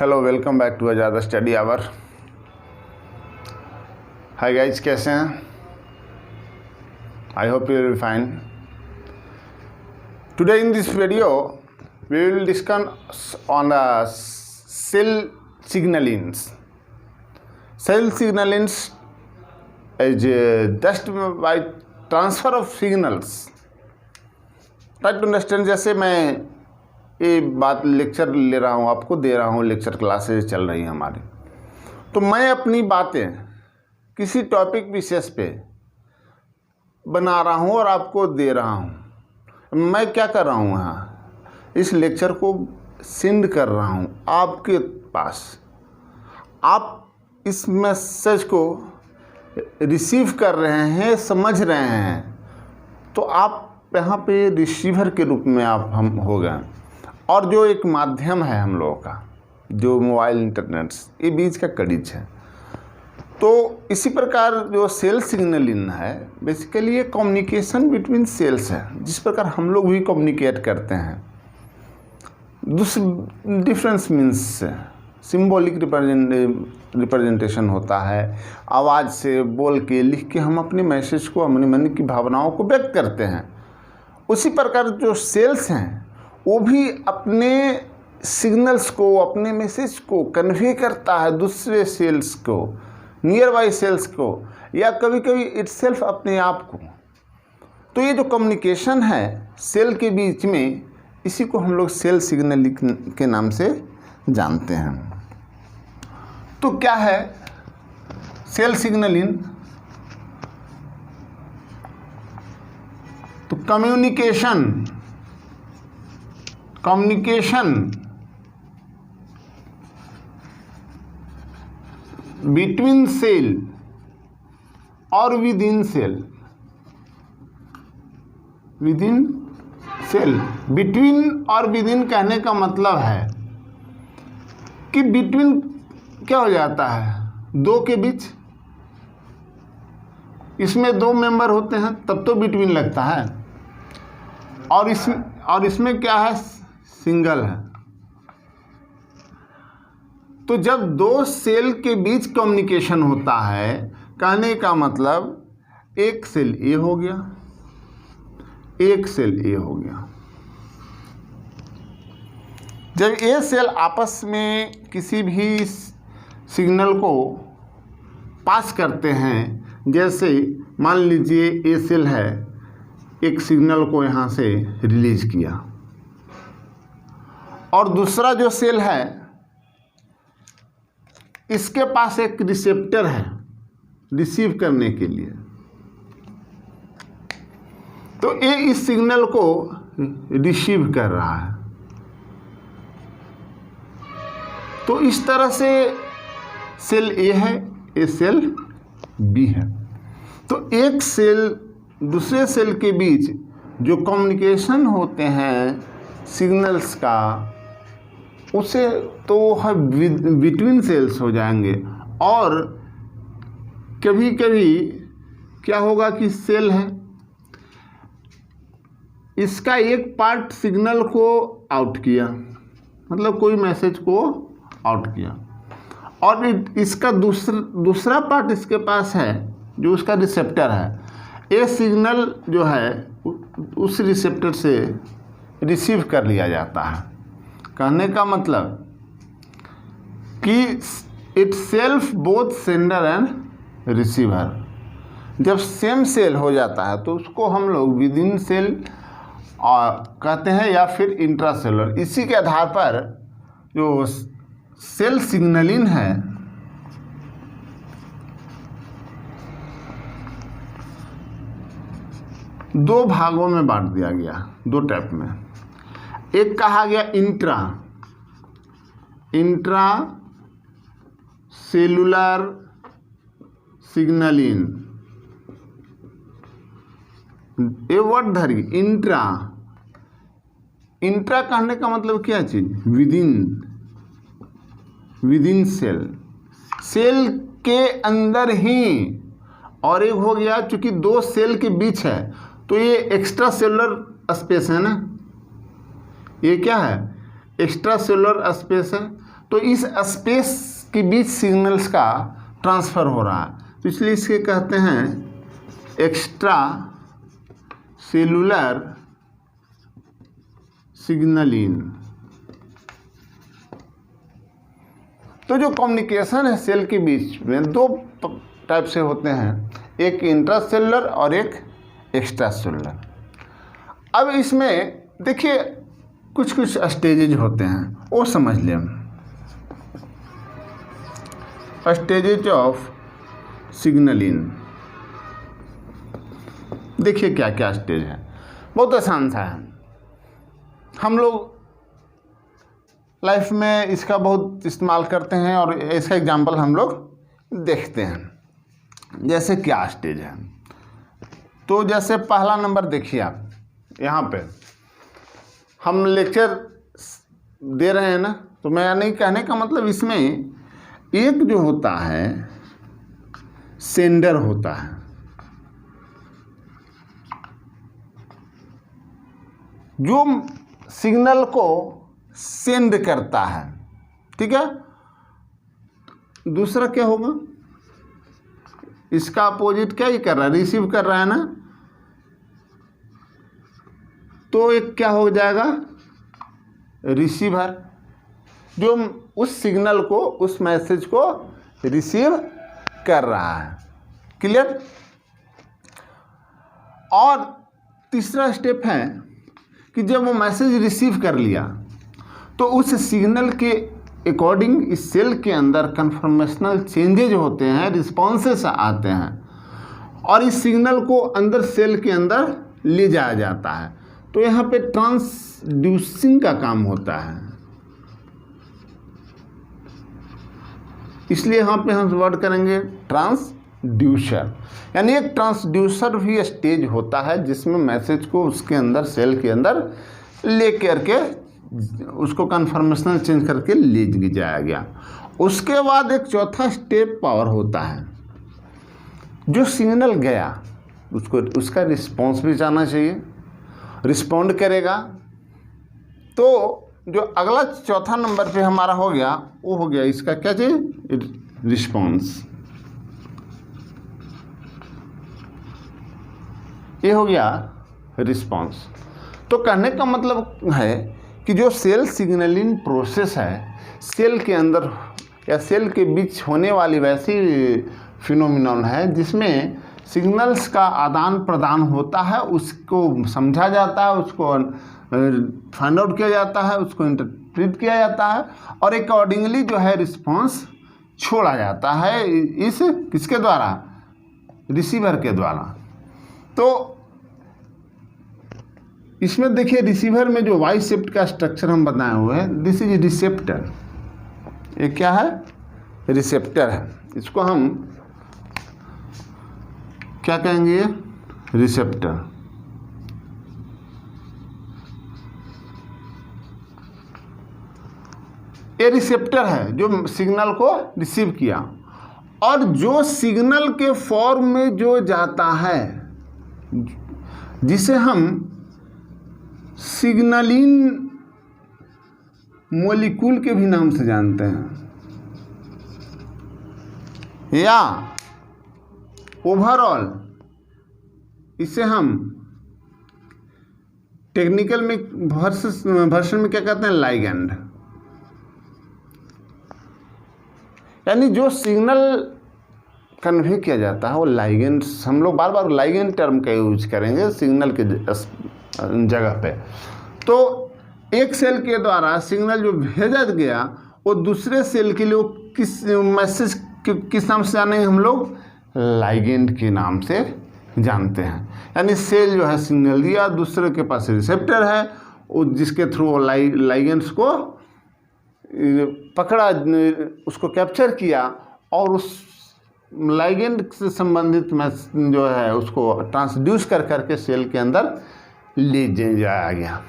Hello, welcome back to Azad study hour. Hi guys, कैसे हैं? I hope you will fine. Today in this video we will discuss on the cell signalings. Cell signalings is just by transfer of signals. Try to understand. जैसे मैं ये बात lecture ले रहा हूँ, आपको दे रहा हूँ, लेक्चर क्लासेस चल रही हैं हमारी, तो मैं अपनी बातें किसी टॉपिक विशेष पे बना रहा हूँ और आपको दे रहा हूँ। मैं क्या कर रहा हूँ, यहाँ इस लेक्चर को सेंड कर रहा हूँ आपके पास। आप इस मैसेज को रिसीव कर रहे हैं, समझ रहे हैं, तो आप यहाँ पे रिसीवर के रूप में हम हो गए। और जो एक माध्यम है हम लोगों का, जो मोबाइल इंटरनेट, ये बीच का कड़ीज है। तो इसी प्रकार जो सेल सिग्नलिंग है, बेसिकली ये कम्युनिकेशन बिटवीन सेल्स है, जिस प्रकार हम लोग भी कम्युनिकेट करते हैं। डिफरेंस मीन्स सिंबॉलिक रिप्रेजेंटेशन होता है, आवाज़ से, बोल के, लिख के हम अपने मैसेज को, अपने मन की भावनाओं को व्यक्त करते हैं। उसी प्रकार जो सेल्स हैं वो भी अपने सिग्नल्स को, अपने मैसेज को कन्वे करता है दूसरे सेल्स को, नियर बाई सेल्स को, या कभी कभी इटसेल्फ अपने आप को। तो ये जो कम्युनिकेशन है सेल के बीच में, इसी को हम लोग सेल सिग्नलिंग के नाम से जानते हैं। तो क्या है सेल सिग्नलिंग? तो कम्युनिकेशन बिटवीन सेल और विदिन सेल। बिटवीन और विदिन कहने का मतलब है कि बिटवीन क्या हो जाता है, दो के बीच। इसमें दो मेंबर होते हैं तब तो बिटवीन लगता है, और इसमें क्या है, सिंगल है। तो जब दो सेल के बीच कम्युनिकेशन होता है, कहने का मतलब एक सेल ए हो गया, एक सेल ए हो गया। जब ए सेल आपस में किसी भी सिग्नल को पास करते हैं, जैसे मान लीजिए ए सेल है, एक सिग्नल को यहाँ से रिलीज किया, और दूसरा जो सेल है इसके पास एक रिसेप्टर है रिसीव करने के लिए, तो ये इस सिग्नल को रिसीव कर रहा है। तो इस तरह से सेल ए है, ये सेल बी है। तो एक सेल दूसरे सेल के बीच जो कम्युनिकेशन होते हैं सिग्नल्स का, उसे तो है बिटवीन सेल्स हो जाएंगे। और कभी कभी क्या होगा कि सेल है, इसका एक पार्ट सिग्नल को आउट किया, मतलब कोई मैसेज को आउट किया, और इसका दूसरा पार्ट इसके पास है जो उसका रिसेप्टर है। ये सिग्नल जो है उस रिसेप्टर से रिसीव कर लिया जाता है। कहने का मतलब कि itself both sender and receiver. जब सेम सेल हो जाता है तो उसको हम लोग विदिन सेल कहते हैं, या फिर इंट्रासेलुलर। इसी के आधार पर जो सेल सिग्नलिंग है, दो भागों में बांट दिया गया, दो टाइप में। एक कहा गया इंट्रा सेलुलर सिग्नलिंग। ये वर्ड धरिए, इंट्रा कहने का मतलब क्या चीज, विदिन सेल के अंदर ही। और एक हो गया, चूंकि दो सेल के बीच है तो ये एक्स्ट्रा सेलुलर स्पेस है ना, ये क्या है, एक्स्ट्रा सेलुलर स्पेस है। तो इस स्पेस के बीच सिग्नल्स का ट्रांसफ़र हो रहा है, तो इसलिए इसके कहते हैं एक्स्ट्रा सेलुलर सिग्नलिंग। तो जो कम्युनिकेशन है सेल के बीच में दो टाइप से होते हैं, एक इंट्रासेलुलर और एक एक्स्ट्रा सेलुलर। अब इसमें देखिए कुछ कुछ स्टेजेज होते हैं, वो समझ लें। स्टेजेज ऑफ सिग्नलिंग, देखिए क्या क्या स्टेज है, बहुत आसान सा है। हम लोग लाइफ में इसका बहुत इस्तेमाल करते हैं और इसका एग्जाम्पल हम लोग देखते हैं। जैसे क्या स्टेज है, तो जैसे पहला नंबर देखिए आप, यहाँ पे हम लेक्चर दे रहे हैं ना, तो मैं नहीं कहने का मतलब इसमें एक जो होता है सेंडर होता है, जो सिग्नल को सेंड करता है, ठीक है। दूसरा क्या होगा, इसका अपोजिट क्या ही कर रहा है, रिसीव कर रहा है ना, तो एक क्या हो जाएगा, रिसीवर, जो उस सिग्नल को, उस मैसेज को रिसीव कर रहा है। क्लियर। और तीसरा स्टेप है कि जब वो मैसेज रिसीव कर लिया तो उस सिग्नल के अकॉर्डिंग इस सेल के अंदर कन्फर्मेशनल चेंजेज होते हैं, रिस्पॉन्सेस आते हैं और इस सिग्नल को अंदर सेल के अंदर ले जाया जाता है। तो यहाँ पे ट्रांसड्यूसिंग का काम होता है, इसलिए यहाँ पे हम वर्ड करेंगे ट्रांसड्यूसर। यानी एक ट्रांसड्यूसर भी स्टेज होता है जिसमें मैसेज को उसके अंदर सेल के अंदर ले करके उसको कन्फर्मेशनल चेंज करके ले जाया गया। उसके बाद एक चौथा स्टेप पावर होता है, जो सिग्नल गया उसको उसका रिस्पॉन्स भी जाना चाहिए, रिस्पॉन्ड करेगा। तो जो अगला चौथा नंबर पे हमारा हो गया, वो हो गया इसका क्या चाहिए, रिस्पॉन्स। ये हो गया रिस्पॉन्स। तो कहने का मतलब है कि जो सेल सिग्नलिंग प्रोसेस है, सेल के अंदर या सेल के बीच होने वाली वैसी फिनोमिनन है जिसमें सिग्नल्स का आदान प्रदान होता है, उसको समझा जाता है, उसको फाइंड आउट किया जाता है, उसको इंटरप्रेट किया जाता है और अकॉर्डिंगली जो है रिस्पॉन्स छोड़ा जाता है इस किसके द्वारा, रिसीवर के द्वारा। तो इसमें देखिए रिसीवर में जो वाई शेप्ड का स्ट्रक्चर हम बनाए हुए हैं, दिस इज रिसेप्टर। ये क्या है, रिसेप्टर है। इसको हम क्या कहेंगे, रिसेप्टर। ये रिसेप्टर है जो सिग्नल को रिसीव किया और जो सिग्नल के फॉर्म में जो जाता है, जिसे हम सिग्नलिंग मॉलिक्यूल के भी नाम से जानते हैं या ओवरऑल इसे हम टेक्निकल में वर्षन में क्या कहते हैं, लाइगेंड। यानी जो सिग्नल कन्वे किया जाता है वो लाइगेंड, हम लोग बार बार लाइगेंड टर्म का यूज करेंगे सिग्नल के जगह पे। तो एक सेल के द्वारा सिग्नल जो भेजा गया वो दूसरे सेल के लिए किस मैसेज किस नाम से जानेंगे हम लोग, लाइगेंड के नाम से जानते हैं। यानी सेल जो है सिग्नल दिया, दूसरे के पास रिसेप्टर है, वो जिसके थ्रू लाइगेंड्स को पकड़ा, उसको कैप्चर किया और उस लाइगेंड से संबंधित जो है उसको ट्रांसड्यूस कर करके सेल के अंदर ले जाया गया।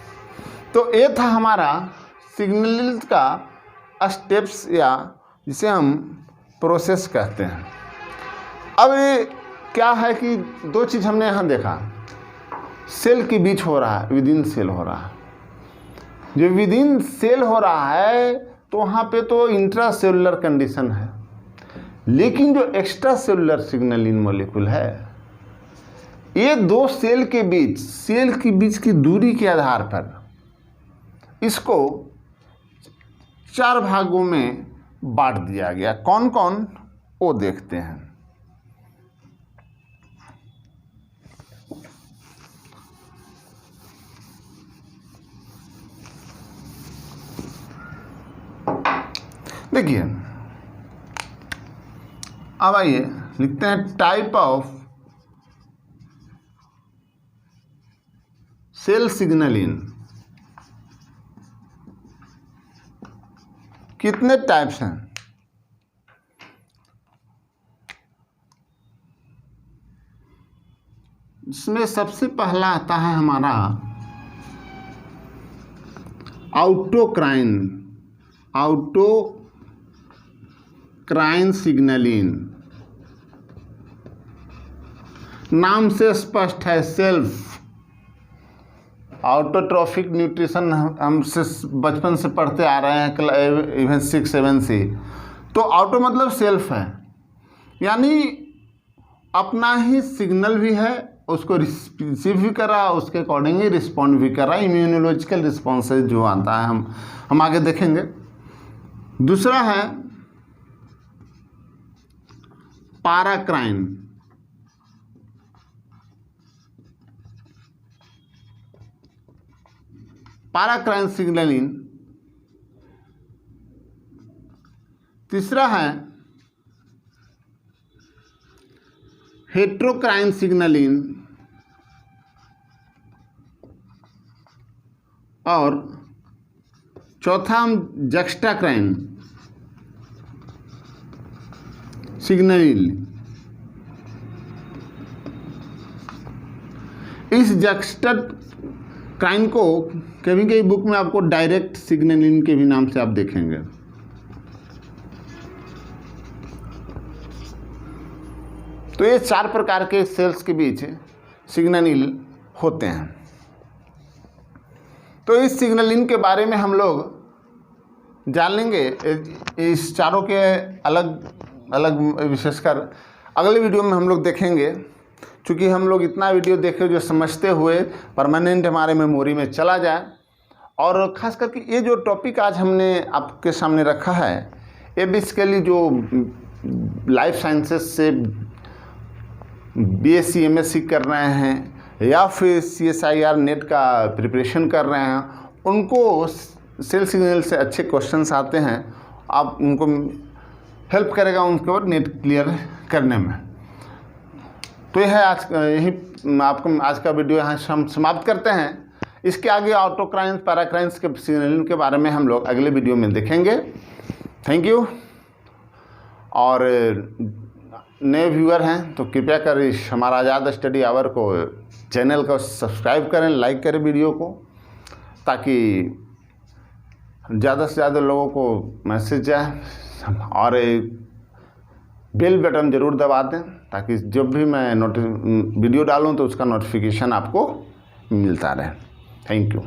तो ये था हमारा सिग्नलिंग का स्टेप्स या जिसे हम प्रोसेस कहते हैं। अब ये क्या है कि दो चीज़ हमने यहाँ देखा, सेल के बीच हो रहा है, विद इन सेल हो रहा है। जो विद इन सेल हो रहा है तो वहाँ पे तो इंट्रा सेलुलर कंडीशन है, लेकिन जो एक्स्ट्रा सेलुलर सिग्नलिंग मॉलिक्यूल है, ये दो सेल के बीच की दूरी के आधार पर इसको 4 भागों में बांट दिया गया। कौन कौन, वो देखते हैं। देखिए, अब आइए लिखते हैं टाइप ऑफ सेल सिग्नलिंग। कितने टाइप्स हैं? इसमें सबसे पहला आता है हमारा ऑटोक्राइन सिग्नलिंग। नाम से स्पष्ट है, सेल्फ। ऑटोट्रॉफिक न्यूट्रिशन हमसे बचपन से पढ़ते आ रहे हैं, इवन 6-7 से। तो ऑटो मतलब सेल्फ है, यानी अपना ही सिग्नल भी है, उसको रिसीव भी कर रहा, उसके अकॉर्डिंग ही रिस्पॉन्ड भी कर रहा है। इम्यूनोलॉजिकल रिस्पॉन्सेज जो आता है हम आगे देखेंगे। दूसरा है पैराक्राइन सिग्नलिंग। तीसरा है हेट्रोक्राइन सिग्नलिंग, और चौथा हम जक्स्टाक्राइन सिग्नलिंग। इस जक्स्टाक्राइन को कभी कभी बुक में आपको डायरेक्ट सिग्नलिंग के भी नाम से आप देखेंगे। तो ये 4 प्रकार के सेल्स के बीच सिग्नलिंग होते हैं। तो इस सिग्नलिंग के बारे में हम लोग जान लेंगे, इस चारों के अलग अलग विशेषकर अगले वीडियो में हम लोग देखेंगे। चूँकि हम लोग इतना वीडियो देखे जो समझते हुए परमानेंट हमारे मेमोरी में चला जाए। और ख़ास करके ये जो टॉपिक आज हमने आपके सामने रखा है, ये बेसिकली जो लाइफ साइंसेस से BSc MSc कर रहे हैं या फिर CSIR नेट का प्रिपरेशन कर रहे हैं, उनको सेल सिग्नल से अच्छे क्वेश्चंस आते हैं। आप उनको हेल्प करेगा उनके ऊपर नेट क्लियर करने में। तो यह है आपको आज का वीडियो यहाँ हम समाप्त करते हैं। इसके आगे ऑटोक्राइंस पैराक्राइंस के सिग्नलिंग के बारे में हम लोग अगले वीडियो में देखेंगे। Thank you. और नए व्यूअर हैं तो कृपया कर इस हमारा आज़ाद स्टडी आवर को चैनल को सब्सक्राइब करें, लाइक करें वीडियो को, ताकि ज़्यादा से ज़्यादा लोगों को मैसेज जाए। और बेल बटन ज़रूर दबा दें, ताकि जब भी मैं वीडियो डालूं तो उसका नोटिफिकेशन आपको मिलता रहे। Thank you.